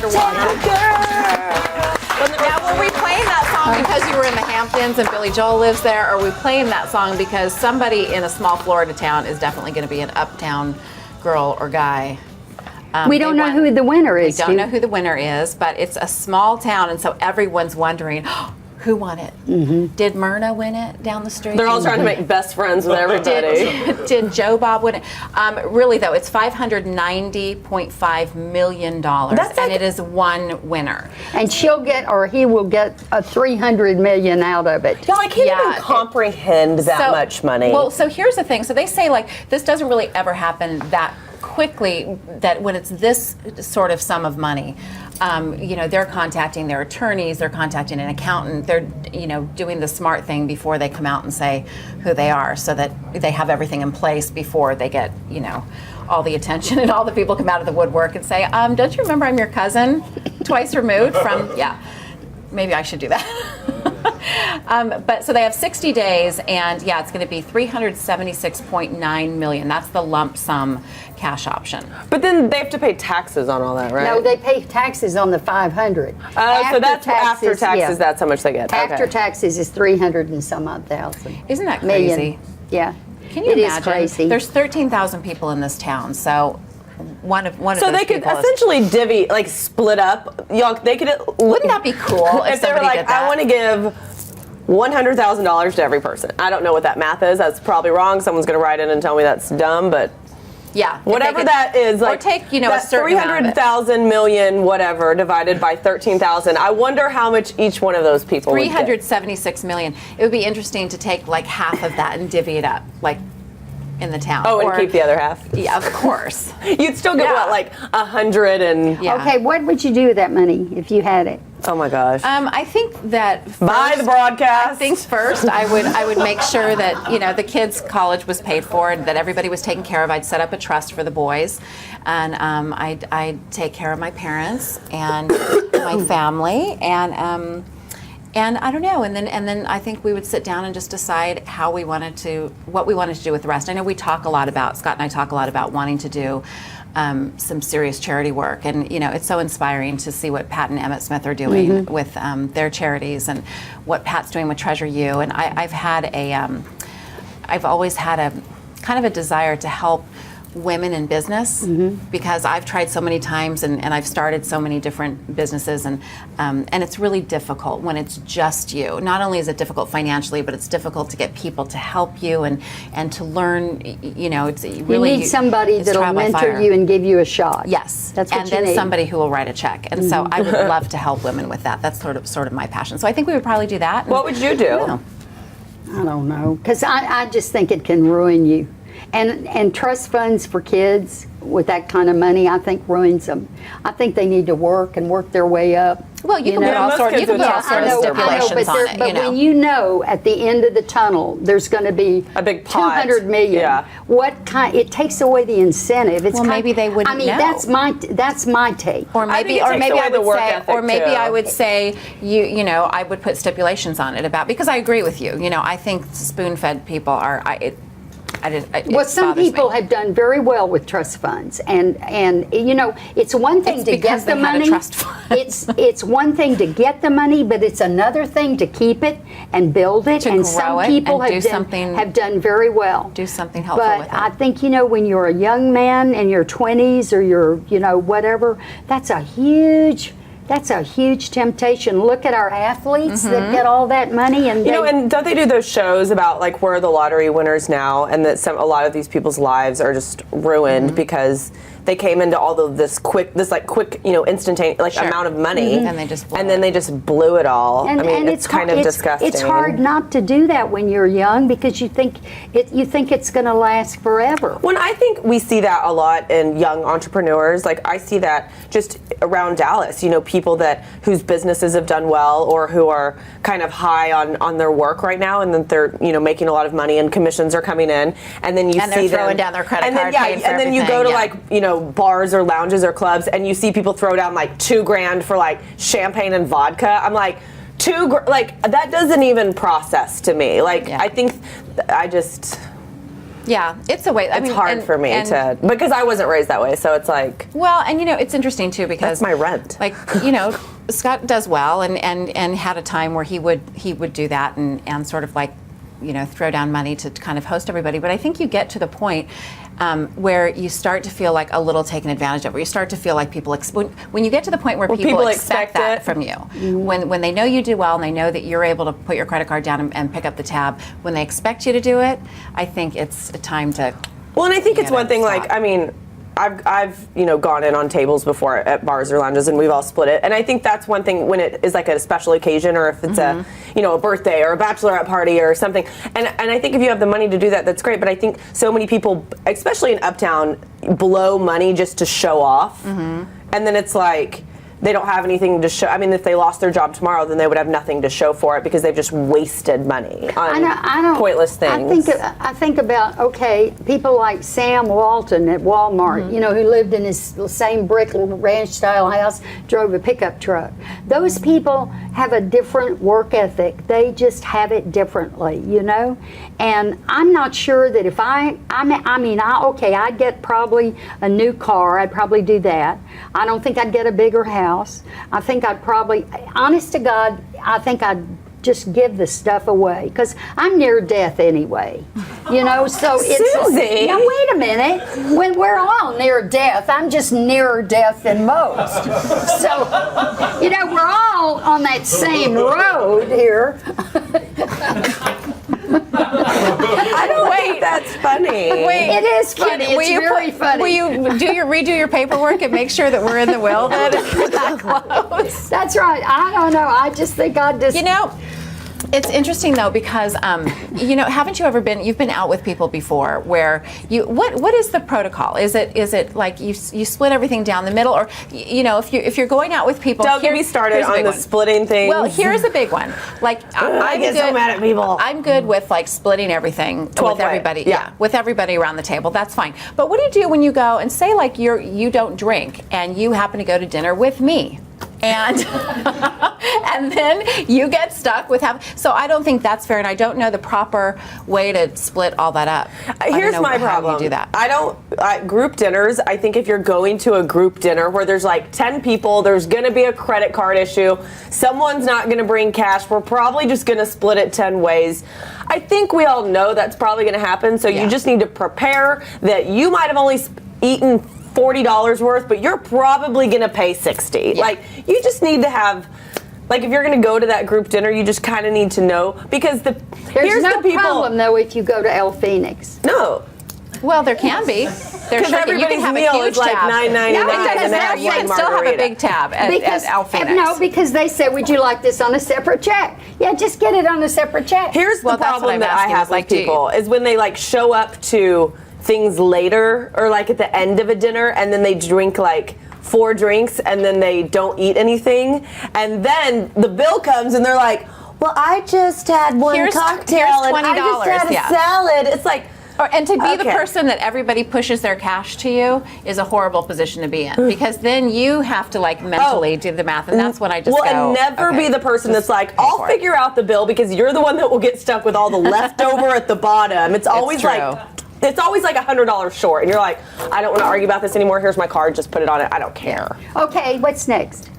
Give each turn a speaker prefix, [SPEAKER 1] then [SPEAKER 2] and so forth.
[SPEAKER 1] Now, were we playing that song because you were in the Hamptons and Billy Joel lives there, or are we playing that song because somebody in a small Florida town is definitely going to be an uptown girl or guy?
[SPEAKER 2] We don't know who the winner is.
[SPEAKER 1] We don't know who the winner is, but it's a small town, and so everyone's wondering, who won it? Mm-hmm. Did Myrna win it down the street?
[SPEAKER 3] They're all trying to make best friends with everybody.
[SPEAKER 1] Did Joe Bob win it? Really, though, it's $590.5 million, and it is one winner.
[SPEAKER 2] And she'll get, or he will get, $300 million out of it.
[SPEAKER 3] Y'all, I can't even comprehend that much money.
[SPEAKER 1] Well, so here's the thing. So they say, like, this doesn't really ever happen that quickly, that when it's this sort of sum of money, they're contacting their attorneys, they're contacting an accountant, they're, doing the smart thing before they come out and say who they are, so that they have everything in place before they get, all the attention and all the people come out of the woodwork and say, don't you remember I'm your cousin, twice removed from, maybe I should do that. But so they have 60 days, and it's going to be $376.9 million. That's the lump sum cash option.
[SPEAKER 3] But then they have to pay taxes on all that, right?
[SPEAKER 2] No, they pay taxes on the $500.
[SPEAKER 3] So that's after taxes. That's how much they get.
[SPEAKER 2] After taxes is $300 and some odd thousand.
[SPEAKER 1] Isn't that crazy?
[SPEAKER 2] Million. Yeah.
[SPEAKER 1] Can you
[SPEAKER 2] imagine?
[SPEAKER 1] It is crazy. There's 13,000 people in this town, so. One of
[SPEAKER 3] so they could essentially split up. Y'all, they could.
[SPEAKER 1] Wouldn't that be cool
[SPEAKER 3] if they were like, I want to give $100,000 to every person. I don't know what that math is. That's probably wrong. Someone's going to write in and tell me that's dumb, but whatever that is,
[SPEAKER 1] or take a certain
[SPEAKER 3] 300,000 million whatever divided by 13,000. I wonder how much each one of those people.
[SPEAKER 1] 376 million. It would be interesting to take like half of that and divvy it up, like in the town.
[SPEAKER 3] Oh, and keep the other half.
[SPEAKER 1] Yeah, of course.
[SPEAKER 3] You'd still get what, like 100 and.
[SPEAKER 2] Yeah. Okay, what would you do with that money if you had it?
[SPEAKER 3] Oh my gosh.
[SPEAKER 1] I think that
[SPEAKER 3] buy the broadcast.
[SPEAKER 1] I think first I would make sure that the kids' college was paid for and that everybody was taken care of. I'd set up a trust for the boys, and I'd take care of my parents and my family, and I don't know, and then I think we would sit down and just decide what we wanted to do with the rest. I know Scott and I talk a lot about wanting to do some serious charity work, and it's so inspiring to see what Pat and Emmett Smith are doing with their charities, and what Pat's doing with Treasure U. And I've always had a kind of a desire to help women in business, because I've tried so many times and I've started so many different businesses, and it's really difficult when it's just you. Not only is it difficult financially, but it's difficult to get people to help you and to learn. It's really
[SPEAKER 2] you need somebody that'll mentor you and give you a shot.
[SPEAKER 1] Yes,
[SPEAKER 2] that's what
[SPEAKER 1] and
[SPEAKER 2] you
[SPEAKER 1] then
[SPEAKER 2] need.
[SPEAKER 1] Somebody who will write a check. And so I would love to help women with that. That's sort of my passion. So I think we would probably do that.
[SPEAKER 3] What would you do?
[SPEAKER 2] I don't know, because I just think it can ruin you. And trust funds for kids with that kind of money, I think ruins them. I think they need to work their way up.
[SPEAKER 1] Well, you can put all sorts of stipulations on it.
[SPEAKER 2] But when you know at the end of the tunnel there's going to be
[SPEAKER 3] a big pot.
[SPEAKER 2] $200 million, it takes away the incentive.
[SPEAKER 1] Maybe they wouldn't know.
[SPEAKER 2] That's my take.
[SPEAKER 1] Or maybe I would say I would put stipulations on it because I agree with you. I think spoon-fed people are.
[SPEAKER 2] Some people have done very well with trust funds, and it's one thing to get the money. It's one thing to get the money, but it's another thing to keep it and build it. And some people have done very well.
[SPEAKER 1] Do something helpful with it.
[SPEAKER 2] But I think when you're a young man in your 20s or you're whatever, that's a huge temptation. Look at our athletes that get all that money, and
[SPEAKER 3] and don't they do those shows about like where are the lottery winners now, and that a lot of these people's lives are just ruined because they came into all of this quick, instantaneous amount of money,
[SPEAKER 1] and they just
[SPEAKER 3] blew it all.
[SPEAKER 2] And
[SPEAKER 3] it's kind of disgusting.
[SPEAKER 2] It's hard not to do that when you're young because you think it's going to last forever.
[SPEAKER 3] When I think we see that a lot in young entrepreneurs, like I see that just around Dallas. People whose businesses have done well or who are kind of high on their work right now, and then they're making a lot of money and commissions are coming in, and then
[SPEAKER 1] they're throwing down their credit card,
[SPEAKER 3] and then you go to bars or lounges or clubs, and you see people throw down like $2,000 for like champagne and vodka. I'm like, that doesn't even process to me. I think
[SPEAKER 1] Yeah, it's a way.
[SPEAKER 3] It's hard for me to, because I wasn't raised that way, so it's like.
[SPEAKER 1] Well, and it's interesting too because
[SPEAKER 3] that's my rent.
[SPEAKER 1] Like, Scott does well and had a time where he would do that and sort of like, throw down money to kind of host everybody. But I think you get to the point where you start to feel like a little taken advantage of, where you start to feel like people, when you get to the point where people expect that from you, when they know you do well and they know that you're able to put your credit card down and pick up the tab, when they expect you to do it, I think it's a time to.
[SPEAKER 3] Well, and I think it's one thing, stop. I've gone in on tables before at bars or lounges, and we've all split it. And I think that's one thing when it is like a special occasion, or if it's a birthday or a bachelorette party or something. And I think if you have the money to do that, that's great. But I think so many people, especially in Uptown, blow money just to show off, and then it's like they don't have anything to show. I mean, if they lost their job tomorrow, then they would have nothing to show for it because they've just wasted money on pointless things.
[SPEAKER 2] I think about, people like Sam Walton at Walmart, who lived in his same brick ranch-style house, drove a pickup truck. Those people have a different work ethic. They just have it differently, And I'm not sure that if I'd get probably a new car. I'd probably do that. I don't think I'd get a bigger house. I think I'd probably, honest to God, I'd just give the stuff away because I'm near death anyway. So it's
[SPEAKER 3] Susie.
[SPEAKER 2] Now wait a minute. When we're all near death, I'm just nearer death than most. So we're all on that same road here.
[SPEAKER 3] I don't think that's funny.
[SPEAKER 2] Wait, it is funny. It's very funny.
[SPEAKER 1] Will you redo your paperwork and make sure that we're in the will then? That close?
[SPEAKER 2] That's right. I don't know. I just think I'd just.
[SPEAKER 1] It's interesting though because haven't you ever you've been out with people before where what is the protocol? Is it like you split everything down the middle, or if you're going out with people?
[SPEAKER 3] Don't get me started on the splitting things.
[SPEAKER 1] Well, here's a big one. Like
[SPEAKER 3] I get so mad at people.
[SPEAKER 1] I'm good with like splitting everything with everybody. Yeah, with everybody around the table. That's fine. But what do you do when you go and say like you don't drink and you happen to go to dinner with me? And and then you get stuck with so I don't think that's fair, and I don't know the proper way to split all that up.
[SPEAKER 3] Here's my problem.
[SPEAKER 1] How you do that.
[SPEAKER 3] Group dinners, I think if you're going to a group dinner where there's like 10 people, there's going to be a credit card issue, someone's not going to bring cash, we're probably just going to split it 10 ways. I think we all know that's probably going to happen, so you just need to prepare that you might have only eaten $40 worth, but you're probably going to pay $60. Yeah. Like, you just need to have, like, if you're going to go to that group dinner, you just kind of need to know, because
[SPEAKER 2] there's no problem, though, if you go to El Phoenix.
[SPEAKER 3] No.
[SPEAKER 1] Well, there can be.
[SPEAKER 3] Because everybody's meal is like $9.99.
[SPEAKER 1] No, you can still have a big tab at El Phoenix.
[SPEAKER 2] No, because they say, would you like this on a separate check? Yeah, just get it on a separate check.
[SPEAKER 3] Here's the problem that I have with people, is when they, like, show up to things later or like at the end of a dinner and then they drink like 4 drinks and then they don't eat anything, and then the bill comes and they're like, well, I just had one cocktail and I just had a salad. It's like,
[SPEAKER 1] and to be the person that everybody pushes their cash to you is a horrible position to be in, because then you have to like mentally do the math, and that's when I just go.
[SPEAKER 3] And never be the person that's like, I'll figure out the bill, because you're the one that will get stuck with all the leftover at the bottom. It's always it's always like $100 short, and you're like, I don't want to argue about this anymore. Here's my card. Just put it on it. I don't care.
[SPEAKER 2] Okay, what's next?